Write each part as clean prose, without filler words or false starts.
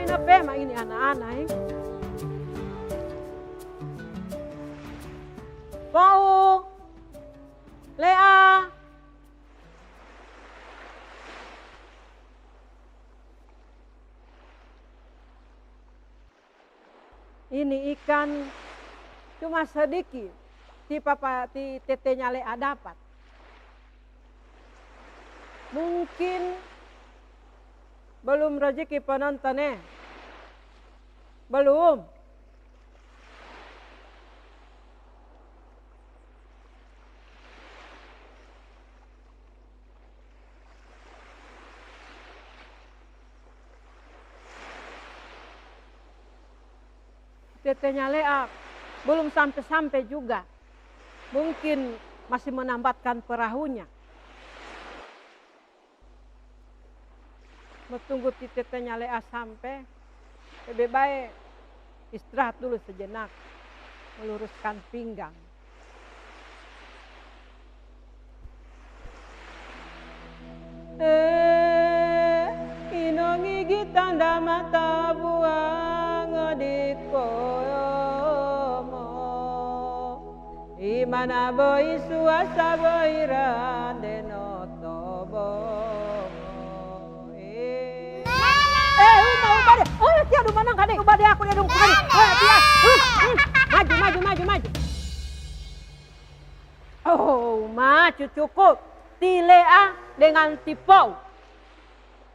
Kenapa emang ini anak-anak ya? Pau, Lea. Ini ikan cuma sedikit. Ti tetenya Lea dapat. Mungkin belum rezeki penontonnya. Belum. Tetenya Lea belum sampai-sampai juga. Mungkin masih menambatkan perahunya. Menunggu tetenya Lea sampai, lebih baik istirahat dulu sejenak, meluruskan pinggang. Inongi gitanda mata buang dikoyomo, imana boy suasa boiran denotobo. Oh, tia aduh manang kade, ubah dia aku dia dong kade. Oh, tia. Maju. Oh, maju cukup. Ti Lea dengan ti Pau.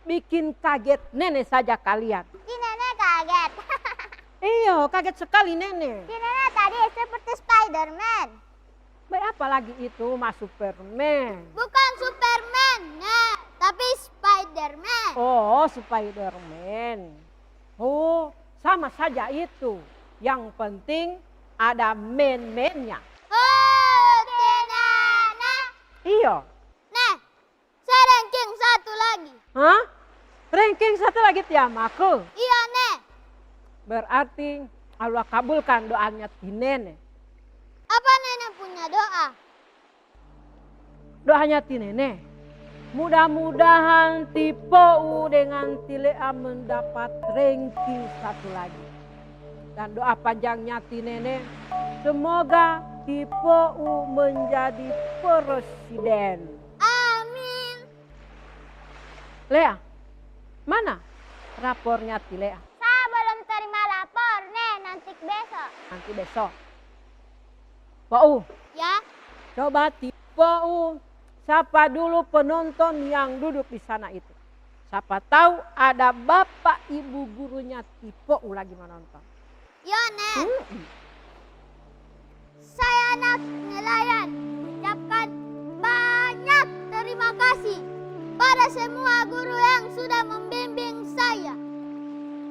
Bikin kaget nenek saja kalian. Ti nenek kaget. Iya, kaget sekali nenek. Ti nenek tadi seperti Spiderman. Baik apa lagi itu, Mas Superman? Bukan Superman, Nek, tapi Spiderman. Oh, Spiderman. Oh, sama saja itu. Yang penting ada man-man-nya. Oh, Ti nenek. Iya. Nek, saya ranking satu lagi. Hah? Ranking satu lagi tiamaku. Iya, Nek. Berarti Allah kabulkan doanya ti nenek. Apa nenek punya doa? Doanya ti nenek. Mudah-mudahan ti Pou dengan ti Lea mendapat ranking satu lagi. Dan doa panjangnya ti nenek, semoga ti Pou menjadi presiden. Amin. Lea, mana rapornya ti Lea? Saya belum terima lapor, Nek, nanti besok. Nanti besok. Pou, Ya? coba ti Pou sapa dulu penonton yang duduk di sana itu. Siapa tahu ada bapak ibu gurunya ti Pou lagi menonton. Ya, Nek. Saya anak nelayan mengucapkan banyak terima kasih pada semua guru yang sudah membimbing saya.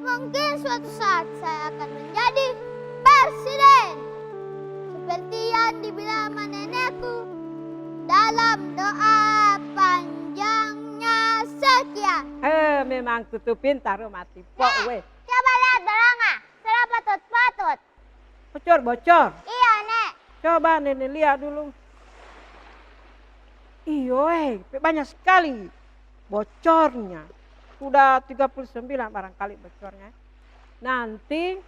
Mungkin suatu saat saya akan menjadi presiden. Seperti yang dibilang sama nenekku dalam doa panjangnya sekian. Memang tutu pintar rumah ti Pou weh. Coba lihat dorongnya, sudah patut-patut. Bocor. Iya, Nek. Coba nenek lihat dulu. Iyo, banyak sekali bocornya. Sudah 39 barangkali bocornya. Nanti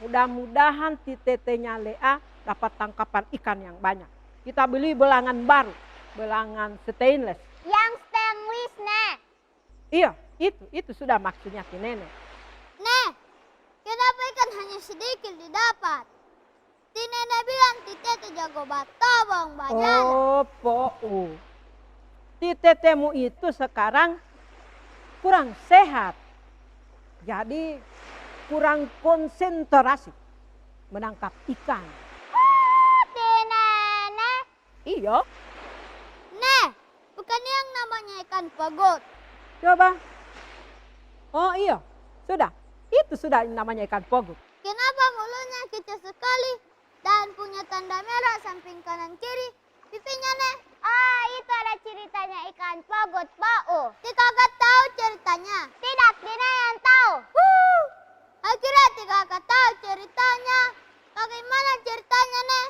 mudah-mudahan ti tetenya Lea dapat tangkapan ikan yang banyak. Kita beli belangan baru, belangan stainless. Yang stainless, Nek. Iya, itu sudah maksudnya ti nenek. Nek, kenapa ikan hanya sedikit didapat? Ti nenek bilang ti tete jago batobong banyak. Oh, Pou. Ti tetemu itu sekarang kurang sehat. Jadi kurang konsentrasi menangkap ikan. Ti nenek. Iya, Nek, bukan yang namanya ikan pagut. coba. Oh iya, sudah. Itu sudah namanya ikan pogut. Kenapa mulutnya kecil sekali dan punya tanda merah samping kanan kiri? Pipinya, Nek. Ah, itu ada ceritanya ikan pagut, Pou. Ti kakak tahu ceritanya? Tidak, Dina yang tahu. Akhirnya ti kakak tahu ceritanya. Bagaimana ceritanya, Nek?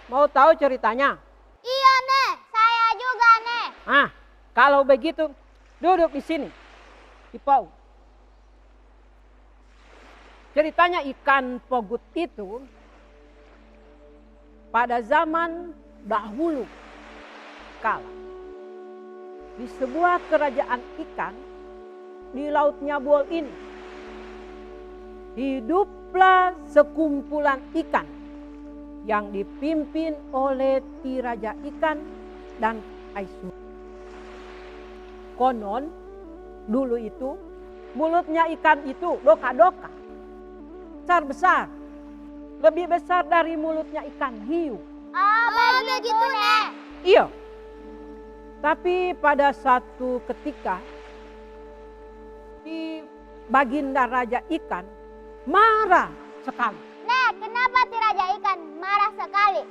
Mau tahu ceritanya? Iya, Nek. Saya juga, Nek. Ah, kalau begitu duduk di sini. Di Pou. ceritanya ikan pogut itu pada zaman dahulu kala di sebuah kerajaan ikan di Laut Nyaboal ini hiduplah sekumpulan ikan yang dipimpin oleh Ti Raja Ikan dan Aisuri. Konon dulu itu mulutnya ikan itu doka-doka, besar-besar, lebih besar dari mulutnya ikan hiu. Oh begitu Nek. Iya. Tapi pada satu ketika di Baginda Raja Ikan marah sekali. Nek, kenapa Ti Raja Ikan marah sekali?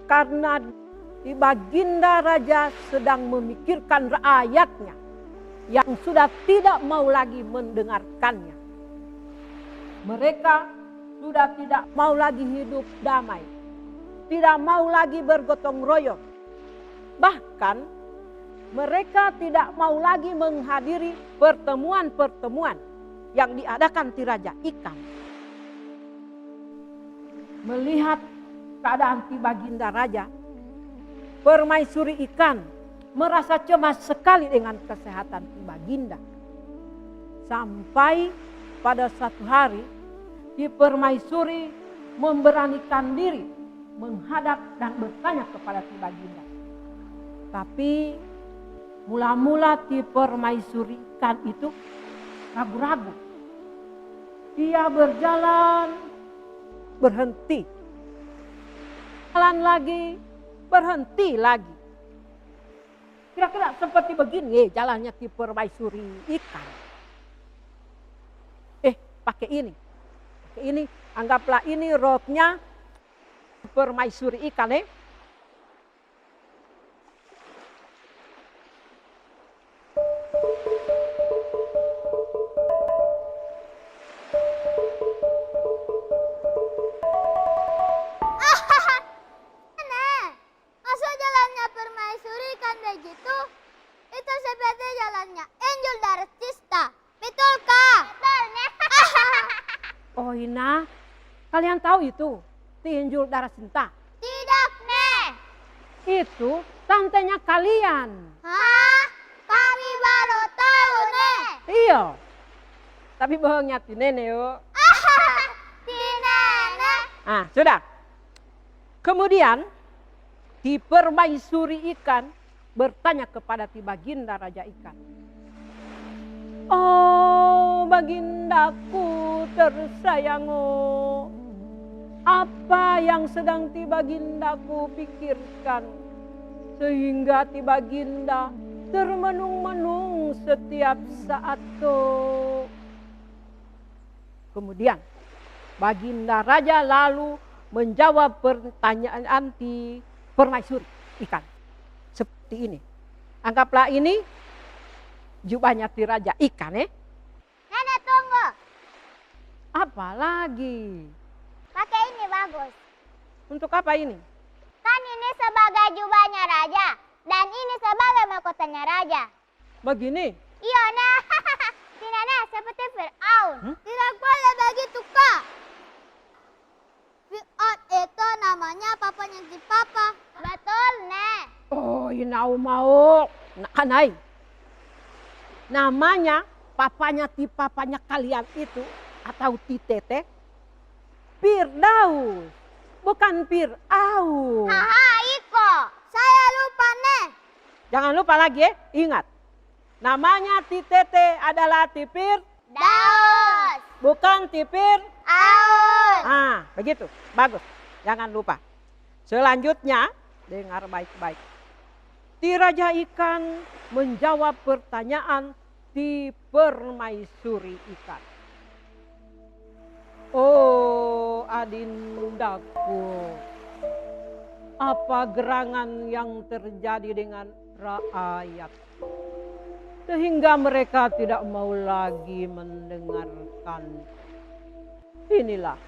Karena di Baginda Raja sedang memikirkan rakyatnya yang sudah tidak mau lagi mendengarkannya. Mereka sudah tidak mau lagi hidup damai, tidak mau lagi bergotong royong. Bahkan mereka tidak mau lagi menghadiri pertemuan-pertemuan yang diadakan Ti Raja Ikan. Melihat keadaan Ti Baginda Raja, Permaisuri Ikan merasa cemas sekali dengan kesehatan Ti Baginda. Sampai pada satu hari Ti Permaisuri memberanikan diri menghadap dan bertanya kepada Ti Baginda. Tapi mula-mula Ti Permaisuri Ikan itu ragu-ragu. Ia berjalan, berhenti. Jalan lagi, berhenti lagi. Kira-kira seperti begini jalannya Ti Permaisuri Ikan. Pakai ini. Pakai ini, anggaplah ini roknya Permaisuri Ikan. Masa jalannya Permaisuri Ikan begitu? Itu seperti jalannya Angel dari Cista. Betulkah? Betul, Nek. Oh Ina, kalian tahu itu tinjul darah cinta? Tidak, Nek. Itu tantenya kalian. Hah? Kami baru tahu, Nek. Iya. Tapi bohongnya ti nenek yuk. Ti Nenek. Ah, sudah. Kemudian Ti Permaisuri Ikan bertanya kepada Ti Baginda Raja Ikan. Oh Bagindaku tersayang, apa yang sedang Ti Bagindaku pikirkan sehingga Ti Baginda termenung-menung setiap saat tuh. Kemudian Baginda Raja lalu menjawab pertanyaan Ti Permaisuri Ikan seperti ini. Anggaplah ini jubahnya Ti Raja Ikan. Nenek tunggu. Apa lagi? Pakai ini bagus. Untuk apa ini? Kan ini sebagai jubahnya raja. Dan ini sebagai mahkotanya raja. Begini. Iya, Nek. Ti Nenek seperti Fir'aun. Tidak boleh begitu, Kak. Fir'aun itu namanya papanya si Papa. Betul, Nek. Oh, inau mau. Kanai. Namanya papanya Ti papanya kalian itu atau Ti Tete Firdaus, bukan Fir'aun. Haha, Iko. Saya lupa, Nek. Jangan lupa lagi ya, ingat. Namanya Ti Tete adalah Ti Daus. bukan Ti Aun. Ah, begitu. Bagus. Jangan lupa. Selanjutnya, dengar baik-baik. Ti Raja Ikan menjawab pertanyaan Ti Permaisuri Ikan. Oh adindaku, apa gerangan yang terjadi dengan rakyat sehingga mereka tidak mau lagi mendengarkan. Inilah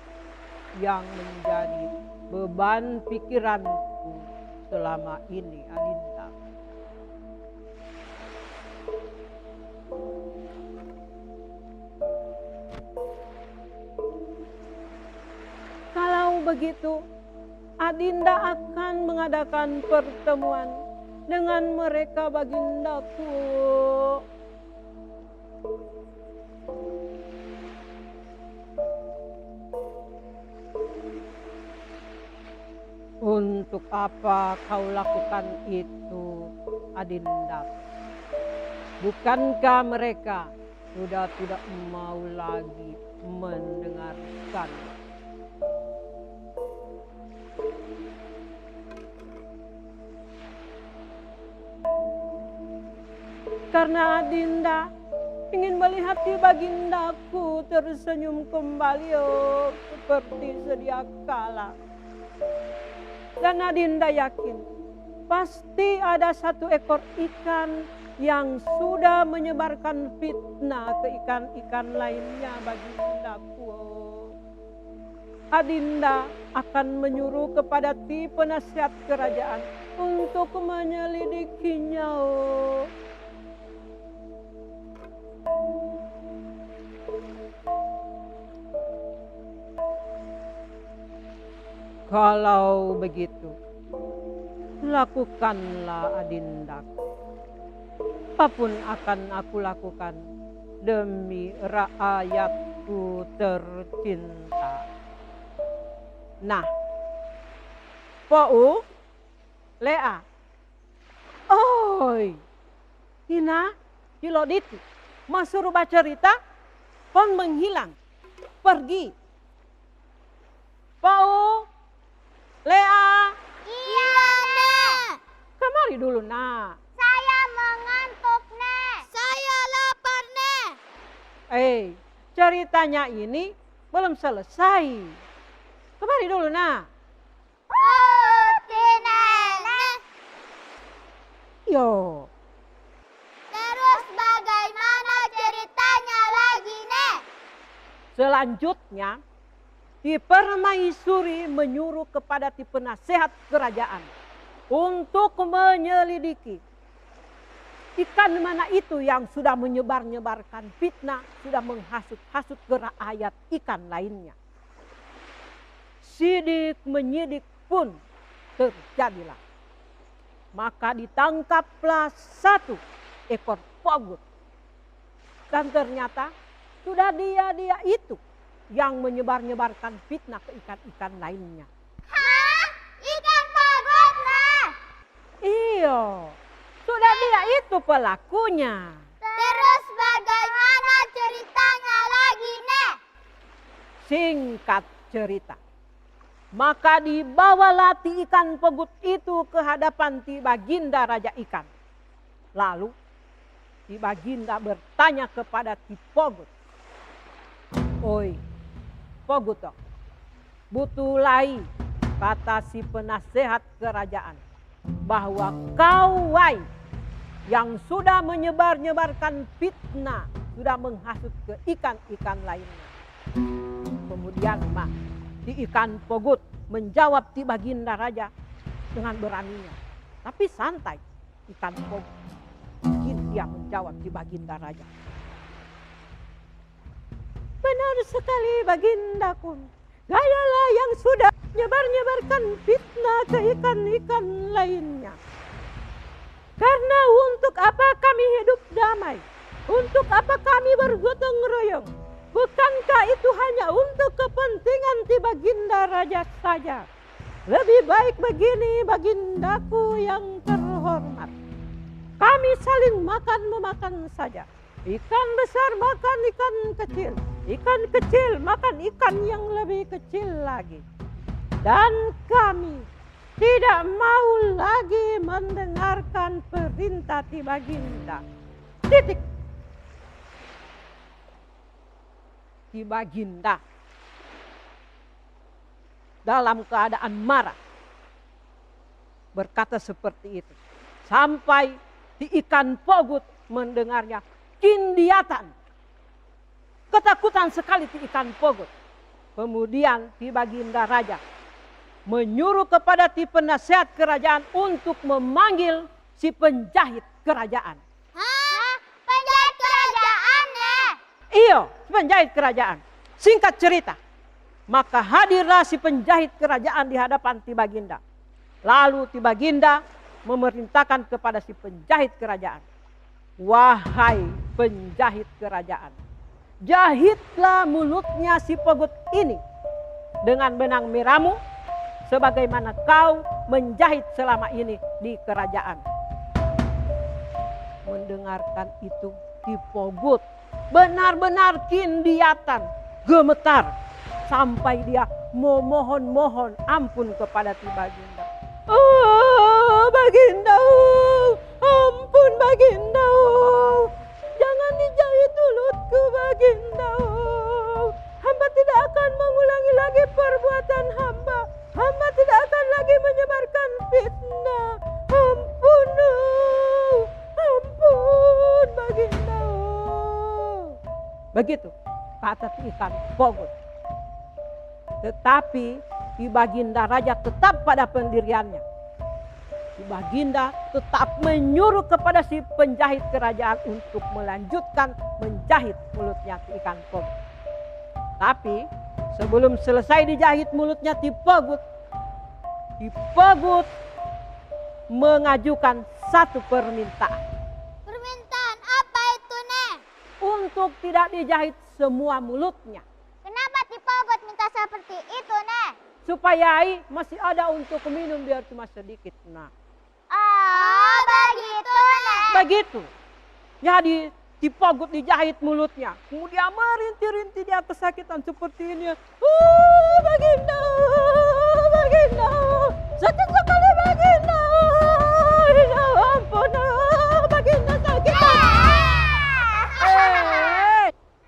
yang menjadi beban pikiranku selama ini, Adinda. begitu, Adinda akan mengadakan pertemuan dengan mereka bagindaku. Untuk apa kau lakukan itu, Adinda? Bukankah mereka sudah tidak mau lagi mendengarkan? Karena Adinda ingin melihat di bagindaku tersenyum kembali seperti sedia kala. Dan Adinda yakin pasti ada satu ekor ikan yang sudah menyebarkan fitnah ke ikan-ikan lainnya bagindaku. Adinda akan menyuruh kepada ti penasihat kerajaan untuk menyelidikinya. Kalau begitu, lakukanlah Adinda. Apapun akan aku lakukan demi rakyatku tercinta. Nah, Pou, Lea, oi, Hina, Hiloditi, masuk rubah cerita, pon menghilang, pergi. Pou, Lea. Iya, Nek. Kemari dulu, nak. Saya mengantuk, Nek. Saya lapar, Nek. Ceritanya ini belum selesai. Kemari dulu, nak. Putih, Nenek. Yo. Terus bagaimana ceritanya lagi, Nek? Selanjutnya, Ti Permaisuri menyuruh kepada ti penasehat kerajaan untuk menyelidiki ikan mana itu yang sudah menyebar-nyebarkan fitnah, sudah menghasut-hasut ke rakyat ikan lainnya. Sidik menyidik pun terjadilah. Maka ditangkaplah satu ekor pogut. Dan ternyata sudah dia itu yang menyebar-nyebarkan fitnah ke ikan-ikan lainnya. Hah? Ikan pogut, Nek? Iya, sudah dia itu pelakunya. Terus bagaimana ceritanya lagi, Nek? Singkat cerita, maka dibawalah ti ikan pogut itu ke hadapan ti baginda Raja Ikan. Lalu ti baginda bertanya kepada ti pogut, "Oi, pogut, butuh lai," kata si penasehat kerajaan, "bahwa kau yang sudah menyebar-nyebarkan fitnah, sudah menghasut ke ikan-ikan lainnya." Kemudian di ikan pogut menjawab ti baginda raja dengan beraninya. Tapi santai ikan pogut. Dia menjawab ti baginda raja, "Benar sekali bagindaku, gayalah yang sudah menyebar-nyebarkan fitnah ke ikan-ikan lainnya. Karena untuk apa kami hidup damai? Untuk apa kami bergotong royong? Bukankah itu hanya untuk kepentingan ti baginda raja saja? Lebih baik begini bagindaku yang terhormat. Kami saling makan-memakan saja. Ikan besar makan ikan kecil. Ikan kecil makan ikan yang lebih kecil lagi. Dan kami tidak mau lagi mendengarkan perintah ti baginda." Titik. Ti baginda dalam keadaan marah berkata seperti itu. Sampai ti ikan pogut mendengarnya kindiatan. Ketakutan sekali ti ikan pogut. Kemudian ti baginda raja menyuruh kepada ti penasehat kerajaan untuk memanggil si penjahit kerajaan. Hah? Penjahit kerajaan, Nek? Iya, penjahit kerajaan. Singkat cerita, Maka hadirlah si penjahit kerajaan di hadapan Ti Baginda. Lalu Ti Baginda memerintahkan kepada si penjahit kerajaan. Wahai penjahit kerajaan, jahitlah mulutnya si pegut ini dengan benang merahmu, sebagaimana kau menjahit selama ini di kerajaan. Mendengarkan itu, Ki Pogut benar-benar kindiatan, gemetar, sampai dia memohon-mohon ampun kepada Ti Baginda. Oh Baginda, ampun Baginda, jangan dijahit mulutku Baginda. Hamba tidak akan mengulangi lagi perbuatan hamba. Hamba tidak akan lagi menyebarkan fitnah. Ampun, ampun Baginda. Begitu kata ikan Pogut. Tetapi Ki Baginda Raja tetap pada pendiriannya. Ki Baginda tetap menyuruh kepada si penjahit kerajaan untuk melanjutkan menjahit mulutnya ikan Pogut. Tapi sebelum selesai dijahit mulutnya Ki Pogut mengajukan satu permintaan. Permintaan apa itu, Nek? Untuk tidak dijahit semua mulutnya. Kenapa Ti Pogut minta seperti itu, Nek? Supaya masih ada untuk minum biar cuma sedikit. Nah, Oh, begitu, Nek. begitu. Jadi Ti Pogut dijahit mulutnya. Kemudian merintih-rintih dia kesakitan seperti ini. Baginda, Baginda, sakit sekali Baginda. Ya ampun, Baginda sakit.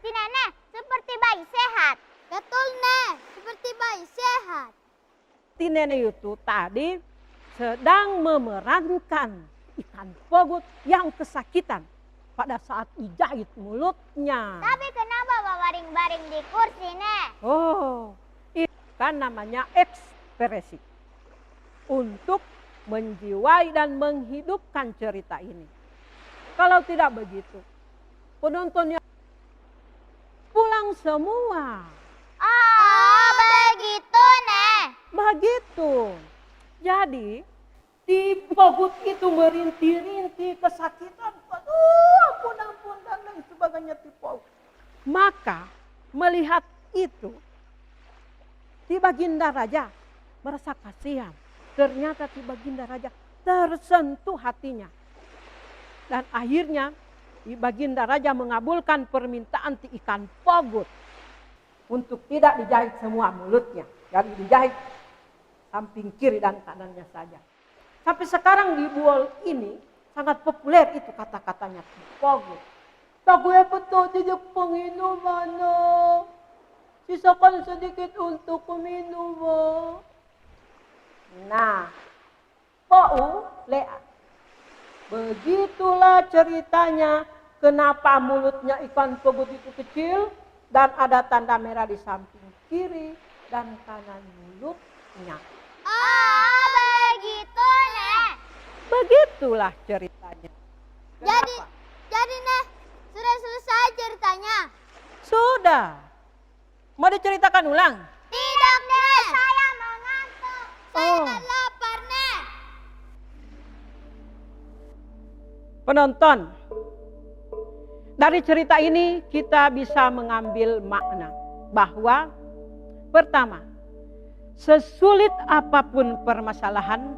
Si Nenek seperti bayi sehat. Betul, Nek. Seperti bayi sehat. Si nenek itu tadi sedang memerankan ikan Pogut yang kesakitan pada saat dijahit mulutnya. Tapi kenapa baring-baring di kursi, Nek? Oh, itu kan namanya ekspresi. Untuk menjiwai dan menghidupkan cerita ini. Kalau tidak begitu, penontonnya pulang semua. Oh, begitu, Nek. Begitu. Jadi, Ti Pogut itu merintih-rintih kesakitan. Aduh, ampun, dan lain sebagainya Ti Pogut. Maka, melihat itu, Ti Baginda Raja merasa kasihan. Ternyata Ti Baginda Raja tersentuh hatinya. Dan akhirnya, Ti Baginda Raja mengabulkan permintaan Ti ikan Pogut untuk tidak dijahit semua mulutnya. Jadi dijahit samping kiri dan kanannya saja. Sampai sekarang di Buol ini sangat populer itu kata-katanya Ti Pogut. Taguya betul di penginuman. Sisakan sedikit untuk minum. Nah, Pou Lea. Begitulah ceritanya kenapa mulutnya ikan Pogut itu kecil dan ada tanda merah di samping kiri dan kanan mulutnya. Oh, begitu, Nek. Begitulah ceritanya. Kenapa? Jadi, Nek, sudah selesai ceritanya? Sudah. Mau diceritakan ulang? Tidak, Nek. Saya mau ngantuk. Saya Oh. lapar, Nek. Penonton, dari cerita ini kita bisa mengambil makna bahwa pertama, sesulit apapun permasalahan,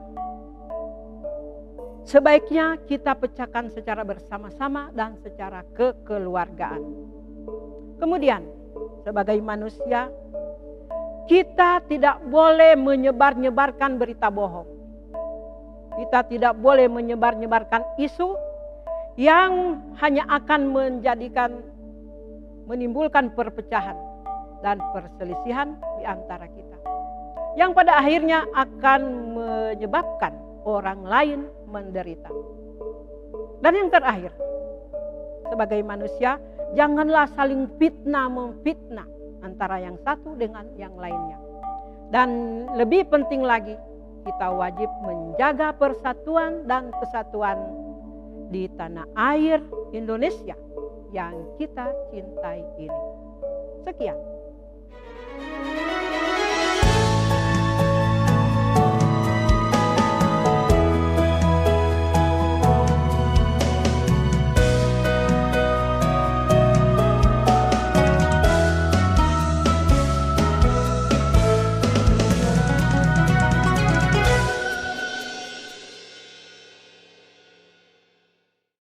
sebaiknya kita pecahkan secara bersama-sama dan secara kekeluargaan. Kemudian, sebagai manusia, kita tidak boleh menyebar-nyebarkan berita bohong. Kita tidak boleh menyebar-nyebarkan isu yang hanya akan menimbulkan perpecahan dan perselisihan di antara kita. Yang pada akhirnya akan menyebabkan orang lain menderita. Dan yang terakhir, sebagai manusia, janganlah saling memfitnah antara yang satu dengan yang lainnya. Dan lebih penting lagi, kita wajib menjaga persatuan dan kesatuan di tanah air Indonesia yang kita cintai ini. Sekian.